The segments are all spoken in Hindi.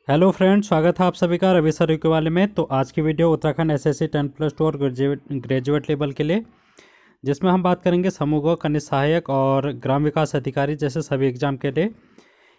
हेलो फ्रेंड्स, स्वागत है आप सभी का रवि सर के वाले में। तो आज की वीडियो उत्तराखंड एसएससी 10+2 और ग्रेजुएट लेवल के लिए, जिसमें हम बात करेंगे समूह कनिष्ठ सहायक और ग्राम विकास अधिकारी जैसे सभी एग्जाम के लिए।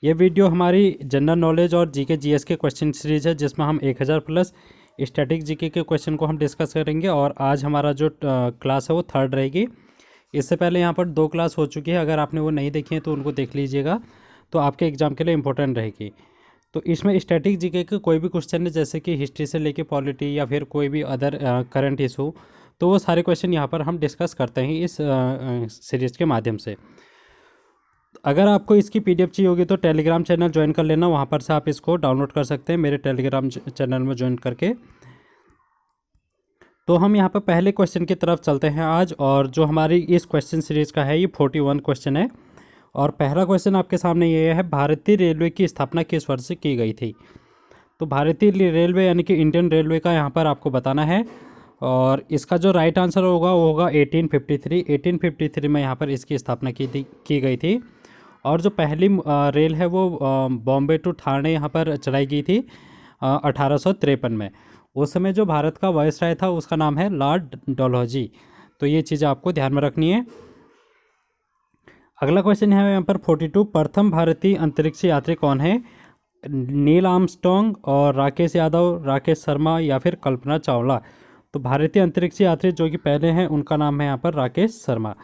ये वीडियो हमारी जनरल नॉलेज और जीके जीएस के क्वेश्चन सीरीज है, जिसमें हम 1000 प्लस स्टैटिक जीके के क्वेश्चन को हम डिस्कस करेंगे। और आज हमारा जो क्लास है वो थर्ड रहेगी। इससे पहले यहाँ पर 2 क्लास हो चुकी है, अगर आपने वो नहीं देखी है तो उनको देख लीजिएगा, तो आपके एग्ज़ाम के लिए इंपॉर्टेंट रहेगी। तो इसमें स्टैटिक जीके के कोई भी क्वेश्चन है, जैसे कि हिस्ट्री से लेके पॉलिटी या फिर कोई भी अदर करंट इशू, तो वो सारे क्वेश्चन यहाँ पर हम डिस्कस करते हैं इस सीरीज़ के माध्यम से। अगर आपको इसकी पीडीएफ चाहिए होगी तो टेलीग्राम चैनल ज्वाइन कर लेना, वहाँ पर से आप इसको डाउनलोड कर सकते हैं मेरे टेलीग्राम चैनल में ज्वाइन करके। तो हम यहाँ पर पहले क्वेश्चन की तरफ चलते हैं आज, और जो हमारी इस क्वेश्चन सीरीज़ का है ये 41 क्वेश्चन है। और पहला क्वेश्चन आपके सामने ये है, भारतीय रेलवे की स्थापना किस वर्ष से की गई थी। तो भारतीय रेलवे यानी कि इंडियन रेलवे का यहाँ पर आपको बताना है, और इसका जो राइट आंसर होगा वो होगा 1853 में यहाँ पर इसकी स्थापना की गई थी। और जो पहली रेल है वो बॉम्बे टू ठाणे यहाँ पर चलाई गई थी 1853 में। उस समय जो भारत का वायसराय था उसका नाम है लॉर्ड डलहौजी। तो ये चीज़ें आपको ध्यान में रखनी है। अगला क्वेश्चन है यहाँ पर 42, प्रथम भारतीय अंतरिक्ष यात्री कौन है। नील आर्मस्ट्रॉन्ग और राकेश यादव, राकेश शर्मा या फिर कल्पना चावला। तो भारतीय अंतरिक्ष यात्री जो कि पहले हैं उनका नाम है यहाँ पर राकेश शर्मा।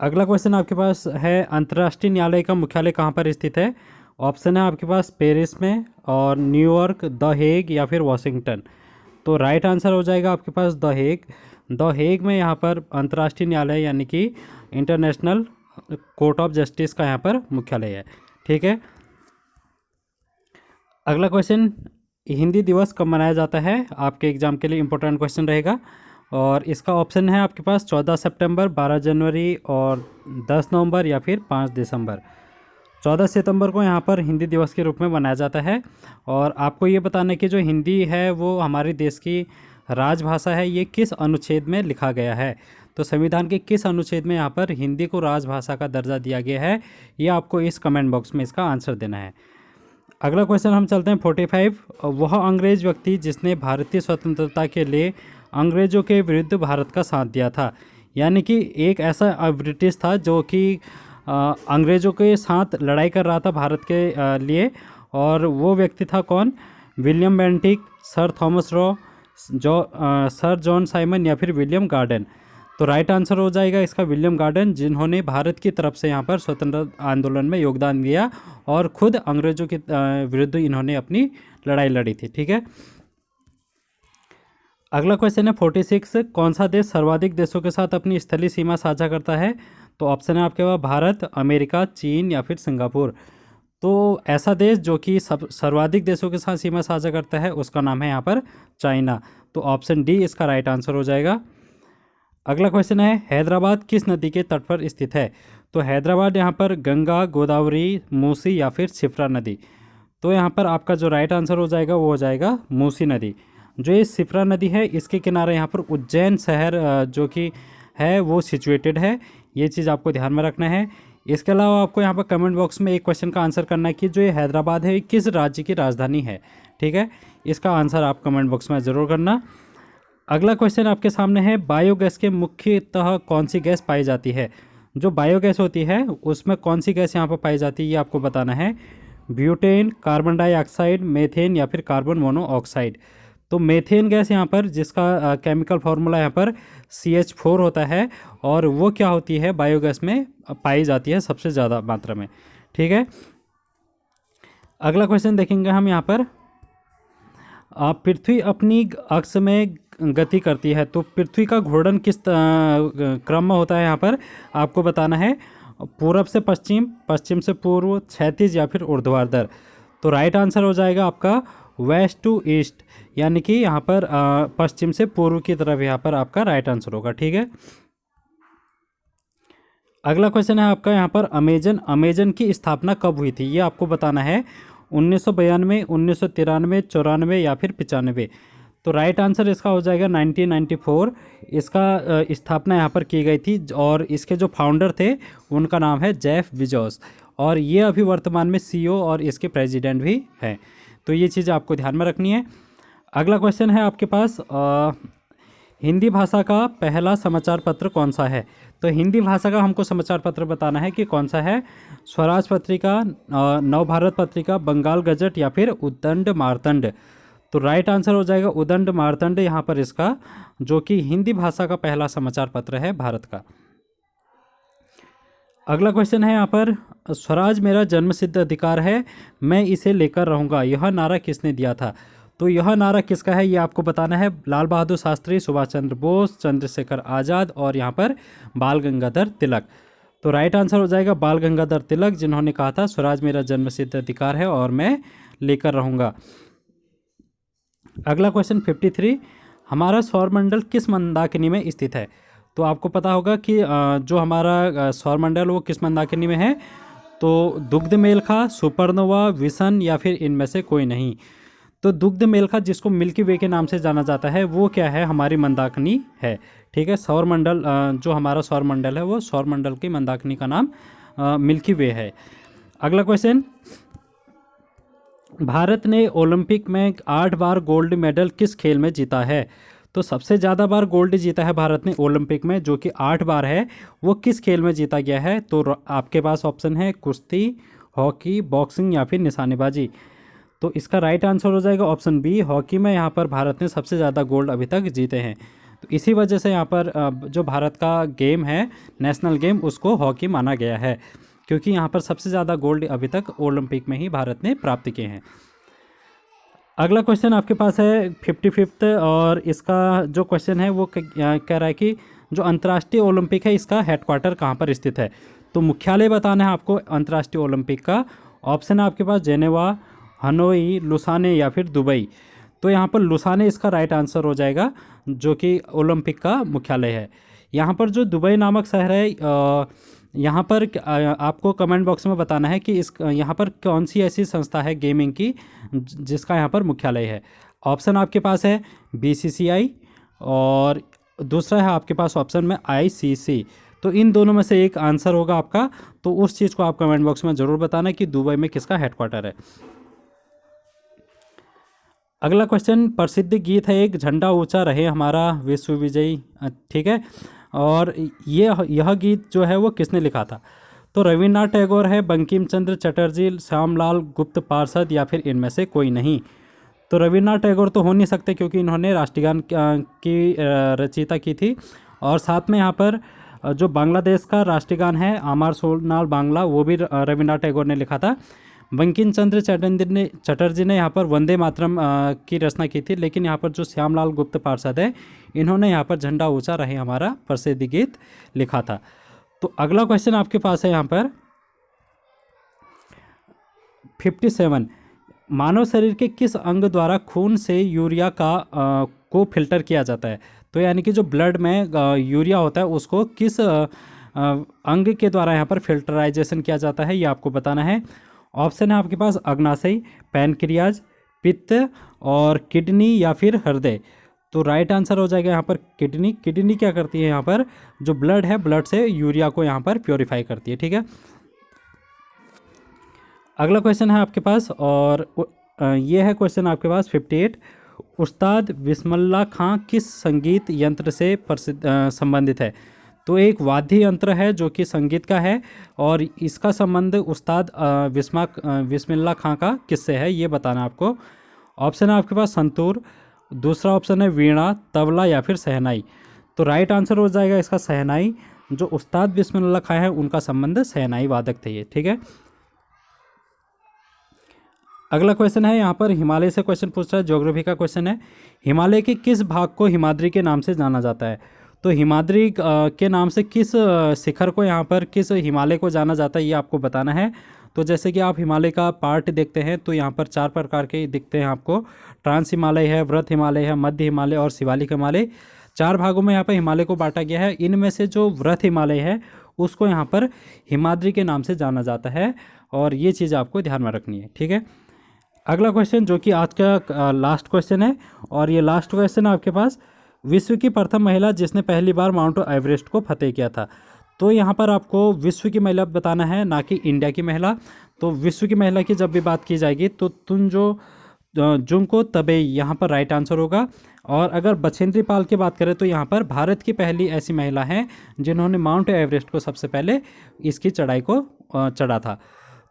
अगला क्वेश्चन आपके पास है, अंतर्राष्ट्रीय न्यायालय का मुख्यालय कहाँ पर स्थित है। ऑप्शन है आपके पास पेरिस में, और न्यूयॉर्क, द हेग या फिर वॉशिंगटन। तो राइट आंसर हो जाएगा आपके पास द हेग। द हेग में यहाँ पर अंतर्राष्ट्रीय न्यायालय यानी कि इंटरनेशनल कोर्ट ऑफ जस्टिस का यहाँ पर मुख्यालय है। ठीक है। अगला क्वेश्चन, हिंदी दिवस कब मनाया जाता है। आपके एग्जाम के लिए इंपॉर्टेंट क्वेश्चन रहेगा, और इसका ऑप्शन है आपके पास 14 सितंबर, 12 जनवरी और 10 नवंबर या फिर 5 दिसंबर। 14 सितंबर को यहाँ पर हिंदी दिवस के रूप में मनाया जाता है। और आपको ये बताना है कि जो हिंदी है वो हमारे देश की राजभाषा है, ये किस अनुच्छेद में लिखा गया है। तो संविधान के किस अनुच्छेद में यहाँ पर हिंदी को राजभाषा का दर्जा दिया गया है, ये आपको इस कमेंट बॉक्स में इसका आंसर देना है। अगला क्वेश्चन हम चलते हैं 45, वह अंग्रेज व्यक्ति जिसने भारतीय स्वतंत्रता के लिए अंग्रेजों के विरुद्ध भारत का साथ दिया था। यानी कि एक ऐसा ब्रिटिश था जो कि अंग्रेज़ों के साथ लड़ाई कर रहा था भारत के लिए। और वो व्यक्ति था कौन। William Bentinck, sir Thomas raw, sir John Simon या फिर विलियम गार्डन। तो राइट आंसर हो जाएगा इसका विलियम गार्डन, जिन्होंने भारत की तरफ से यहाँ पर स्वतंत्रता आंदोलन में योगदान दिया और खुद अंग्रेज़ों के विरुद्ध इन्होंने अपनी लड़ाई लड़ी थी। ठीक है। अगला क्वेश्चन है 46, कौन सा देश सर्वाधिक देशों के साथ अपनी स्थलीय सीमा साझा करता है। तो ऑप्शन है आपके पास भारत, अमेरिका, चीन या फिर सिंगापुर। तो ऐसा देश जो कि सर्वाधिक देशों के साथ सीमा साझा करता है उसका नाम है यहाँ पर चाइना। तो ऑप्शन डी इसका राइट आंसर हो जाएगा। अगला क्वेश्चन है, हैदराबाद किस नदी के तट पर स्थित है। तो हैदराबाद यहाँ पर गंगा, गोदावरी, मूसी या फिर शिप्रा नदी। तो यहाँ पर आपका जो राइट आंसर हो जाएगा वो हो जाएगा मूसी नदी। जो ये शिप्रा नदी है इसके किनारे यहाँ पर उज्जैन शहर जो कि है वो सिचुएटेड है। ये चीज़ आपको ध्यान में रखना है। इसके अलावा आपको यहाँ पर कमेंट बॉक्स में एक क्वेश्चन का आंसर करना है कि जो ये हैदराबाद है किस राज्य की राजधानी है। ठीक है, इसका आंसर आप कमेंट बॉक्स में ज़रूर करना। अगला क्वेश्चन आपके सामने है, बायोगैस के मुख्यतः कौन सी गैस पाई जाती है। जो बायोगैस होती है उसमें कौन सी गैस यहाँ पर पाई जाती है ये आपको बताना है। ब्यूटेन, कार्बन डाइऑक्साइड, मेथेन या फिर कार्बन मोनोऑक्साइड। तो मेथेन गैस यहाँ पर जिसका केमिकल फार्मूला यहाँ पर CH4 होता है, और वो क्या होती है बायोगैस में पाई जाती है सबसे ज़्यादा मात्रा में। ठीक है। अगला क्वेश्चन देखेंगे हम यहाँ पर, पृथ्वी अपनी अक्ष में गति करती है, तो पृथ्वी का घूर्णन किस क्रम में होता है यहाँ पर आपको बताना है। पूरब से पश्चिम, पश्चिम से पूर्व, क्षैतिज या फिर ऊर्ध्वाधर। तो राइट आंसर हो जाएगा आपका वेस्ट टू ईस्ट, यानी कि यहाँ पर पश्चिम से पूर्व की तरफ यहाँ पर आपका राइट आंसर होगा। ठीक है। अगला क्वेश्चन है आपका यहाँ पर, अमेजन की स्थापना कब हुई थी ये आपको बताना है। 1992, 1993, 94 या फिर 95। तो राइट आंसर इसका हो जाएगा 1994। इसका स्थापना यहाँ पर की गई थी, और इसके जो फाउंडर थे उनका नाम है जेफ बेजोस। और ये अभी वर्तमान में CEO और इसके प्रेसिडेंट भी हैं। तो ये चीज़ आपको ध्यान में रखनी है। अगला क्वेश्चन है आपके पास, हिंदी भाषा का पहला समाचार पत्र कौन सा है? तो हिंदी भाषा का हमको समाचार पत्र बताना है कि कौन सा है। स्वराज पत्रिका, नवभारत पत्रिका, बंगाल गजट या फिर उद्दंड मार्तंड। तो राइट आंसर हो जाएगा उद्दंड मार्तंड यहाँ पर इसका, जो कि हिंदी भाषा का पहला समाचार पत्र है भारत का। अगला क्वेश्चन है यहाँ पर, स्वराज मेरा जन्मसिद्ध अधिकार है, मैं इसे लेकर रहूँगा, यह नारा किसने दिया था? तो यह नारा किसका है ये आपको बताना है। लाल बहादुर शास्त्री, सुभाष चंद्र बोस, चंद्रशेखर आज़ाद और यहाँ पर बाल गंगाधर तिलक। तो राइट आंसर हो जाएगा बाल गंगाधर तिलक, जिन्होंने कहा था स्वराज मेरा जन्मसिद्ध अधिकार है और मैं लेकर रहूँगा। अगला क्वेश्चन 53, हमारा सौरमंडल किस मंदाकिनी में स्थित है? तो आपको पता होगा कि जो हमारा सौरमंडल वो किस मंदाकिनी में है। तो दुग्ध मेलखा, सुपरनोवा, विसन या फिर इनमें से कोई नहीं। तो दुग्ध मेलखा, जिसको मिल्की वे के नाम से जाना जाता है, वो क्या है, हमारी मंदाकिनी है। ठीक है, सौरमंडल, जो हमारा सौरमंडल है वो सौरमंडल की मंदाकिनी का नाम मिल्की वे है। अगला क्वेश्चन, भारत ने ओलंपिक में 8 बार गोल्ड मेडल किस खेल में जीता है? तो सबसे ज़्यादा बार गोल्ड जीता है भारत ने ओलंपिक में, जो कि 8 बार है, वो किस खेल में जीता गया है? तो आपके पास ऑप्शन है कुश्ती, हॉकी, बॉक्सिंग या फिर निशानेबाजी। तो इसका राइट आंसर हो जाएगा ऑप्शन बी, हॉकी में यहाँ पर भारत ने सबसे ज़्यादा गोल्ड अभी तक जीते हैं। तो इसी वजह से यहाँ पर जो भारत का गेम है, नेशनल गेम, उसको हॉकी माना गया है, क्योंकि यहाँ पर सबसे ज़्यादा गोल्ड अभी तक ओलंपिक में ही भारत ने प्राप्त किए हैं। अगला क्वेश्चन आपके पास है 55th, और इसका जो क्वेश्चन है वो कह रहा है कि जो अंतर्राष्ट्रीय ओलंपिक है इसका हेडक्वार्टर कहाँ पर स्थित है? तो मुख्यालय बताना है आपको अंतर्राष्ट्रीय ओलंपिक का। ऑप्शन है आपके पास जेनेवा, हनोई, लुसाने या फिर दुबई। तो यहाँ पर लुसाने इसका राइट आंसर हो जाएगा, जो कि ओलंपिक का मुख्यालय है। यहाँ पर जो दुबई नामक शहर है, यहाँ पर आपको कमेंट बॉक्स में बताना है कि इस यहाँ पर कौन सी ऐसी संस्था है गेमिंग की जिसका यहाँ पर मुख्यालय है। ऑप्शन आपके पास है BCCI और दूसरा है आपके पास ऑप्शन में ICC। तो इन दोनों में से एक आंसर होगा आपका। तो उस चीज़ को आप कमेंट बॉक्स में ज़रूर बताना कि दुबई में किसका हेडक्वार्टर है। अगला क्वेश्चन, प्रसिद्ध गीत है एक, झंडा ऊंचा रहे हमारा विश्व विजयी। ठीक है, और यह गीत जो है वो किसने लिखा था? तो रविन्द्रनाथ टैगोर है, बंकिम चंद्र चटर्जी, श्यामलाल गुप्त पार्षद या फिर इनमें से कोई नहीं। तो रविन्द्रनाथ टैगोर तो हो नहीं सकते, क्योंकि इन्होंने राष्ट्रगान की रचयिता की थी। और साथ में यहाँ पर जो बांग्लादेश का राष्ट्रगान है आमार सोनाल बांग्ला, वो भी रविन्द्रनाथ टैगोर ने लिखा था। बंकिम चंद्र चटर्जी ने यहाँ पर वंदे मातरम की रचना की थी। लेकिन यहाँ पर जो श्यामलाल गुप्त पार्षद है, इन्होंने यहाँ पर झंडा ऊंचा रहे हमारा प्रसिद्ध गीत लिखा था। तो अगला क्वेश्चन आपके पास है यहाँ पर 57, मानव शरीर के किस अंग द्वारा खून से यूरिया को फिल्टर किया जाता है? तो यानी कि जो ब्लड में यूरिया होता है उसको किस अंग के द्वारा यहाँ पर फिल्टराइजेशन किया जाता है, ये आपको बताना है। ऑप्शन है आपके पास अग्नाशय, पैनक्रियाज, पित्त और किडनी या फिर हृदय। तो राइट आंसर हो जाएगा यहाँ पर किडनी। किडनी क्या करती है, यहाँ पर जो ब्लड है, ब्लड से यूरिया को यहाँ पर प्योरीफाई करती है। ठीक है, अगला क्वेश्चन है आपके पास, और ये है क्वेश्चन आपके पास 58, उस्ताद बिस्मिल्लाह खां किस संगीत यंत्र से संबंधित है? तो एक वाद्य यंत्र है जो कि संगीत का है, और इसका संबंध उस्ताद बिस्मिल्लाह खां का किससे है, ये बताना आपको। ऑप्शन है आपके पास संतूर, दूसरा ऑप्शन है वीणा, तबला या फिर शहनाई। तो राइट आंसर हो जाएगा इसका शहनाई। जो उस्ताद बिस्मिल्लाह खां है उनका संबंध शहनाई वादक थे ये। ठीक है, अगला क्वेश्चन है यहाँ पर हिमालय से क्वेश्चन पूछ रहा है, ज्योग्राफी का क्वेश्चन है। हिमालय के किस भाग को हिमाद्री के नाम से जाना जाता है? तो हिमाद्री के नाम से किस शिखर को यहाँ पर, किस हिमालय को जाना जाता है, ये आपको बताना है। तो जैसे कि आप हिमालय का पार्ट देखते हैं तो यहाँ पर 4 प्रकार के दिखते हैं आपको। ट्रांस हिमालय है, व्रत हिमालय है, मध्य हिमालय और शिवालिक हिमालय। 4 भागों में यहाँ पर हिमालय को बांटा गया है। इनमें से जो व्रत हिमालय है उसको यहाँ पर हिमाद्री के नाम से जाना जाता है, और ये चीज़ आपको ध्यान में रखनी है। ठीक है, अगला क्वेश्चन जो कि आज का लास्ट क्वेश्चन है, और ये लास्ट क्वेश्चन है आपके पास, विश्व की प्रथम महिला जिसने पहली बार माउंट एवरेस्ट को फतेह किया था? तो यहाँ पर आपको विश्व की महिला बताना है, ना कि इंडिया की महिला। तो विश्व की महिला की जब भी बात की जाएगी तो जुंको तबेई यहाँ पर राइट आंसर होगा। और अगर बछेंद्री पाल की बात करें तो यहाँ पर भारत की पहली ऐसी महिला हैं जिन्होंने माउंट एवरेस्ट को सबसे पहले इसकी चढ़ाई को चढ़ा था।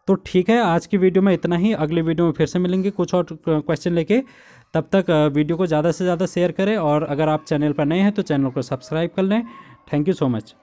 तो ठीक है, आज की वीडियो में इतना ही। अगले वीडियो में फिर से मिलेंगे कुछ और क्वेश्चन लेके। तब तक वीडियो को ज़्यादा से ज़्यादा शेयर करें, और अगर आप चैनल पर नए हैं तो चैनल को सब्सक्राइब कर लें। Thank you so much.